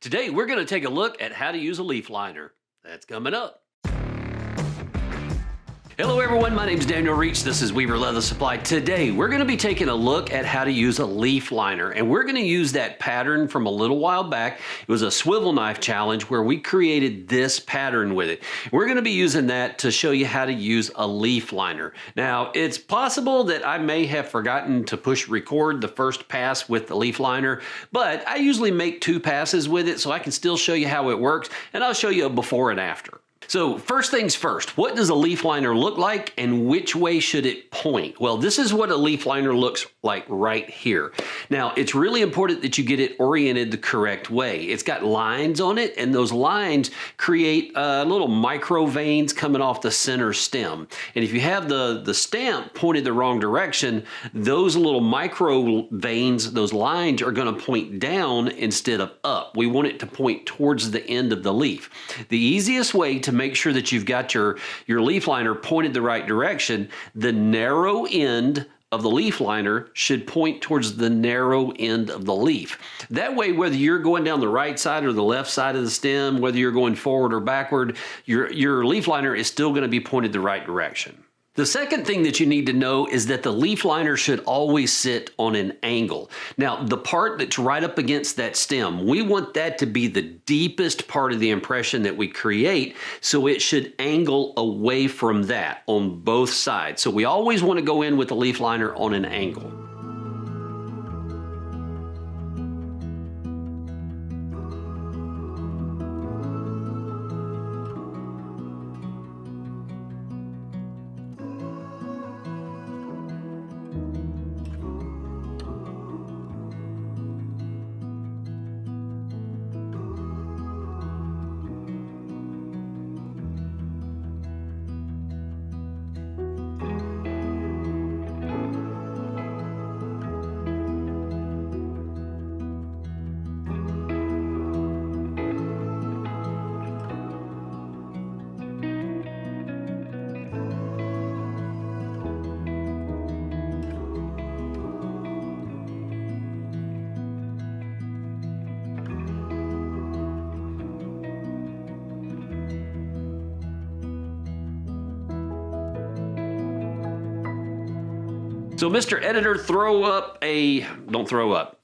Today, we're going to take a look at how to use a leaf liner. That's coming up. Hello everyone, my name is Daniel Reach. This is Weaver Leather Supply. Today, we're going to be taking a look at how to use a leaf liner, and we're going to use that pattern from a little while back. It was a swivel knife challenge where we created this pattern with it. We're going to be using that to show you how to use a leaf liner. Now, it's possible that I may have forgotten to push record the first pass with the leaf liner, but I usually make 2 passes with it so I can still show you how it works, and I'll show you a before and after. So first things first, what does a leaf liner look like and which way should it point? Well, this is what a leaf liner looks like right here. Now, it's really important that you get it oriented the correct way. It's got lines on it, and those lines create little micro veins coming off the center stem. And if you have the stamp pointed the wrong direction, those little micro veins, those lines are going to point down instead of up. We want it to point towards the end of the leaf. The easiest way to make sure that you've got your leaf liner pointed the right direction, the narrow end of the leaf liner should point towards the narrow end of the leaf. That way, whether you're going down the right side or the left side of the stem, whether you're going forward or backward, your leaf liner is still going to be pointed the right direction. The second thing that you need to know is that the leaf liner should always sit on an angle. Now, the part that's right up against that stem, we want that to be the deepest part of the impression that we create, so it should angle away from that on both sides. So we always want to go in with the leaf liner on an angle. So Mr. Editor,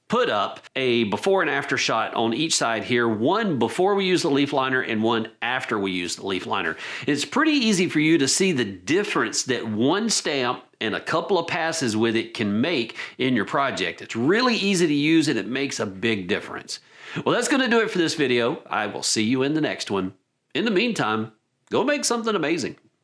put up a before and after shot on each side here, one before we use the leaf liner and one after we use the leaf liner. It's pretty easy for you to see the difference that one stamp and a couple of passes with it can make in your project. It's really easy to use and it makes a big difference. Well, that's going to do it for this video. I will see you in the next one. In the meantime, go make something amazing.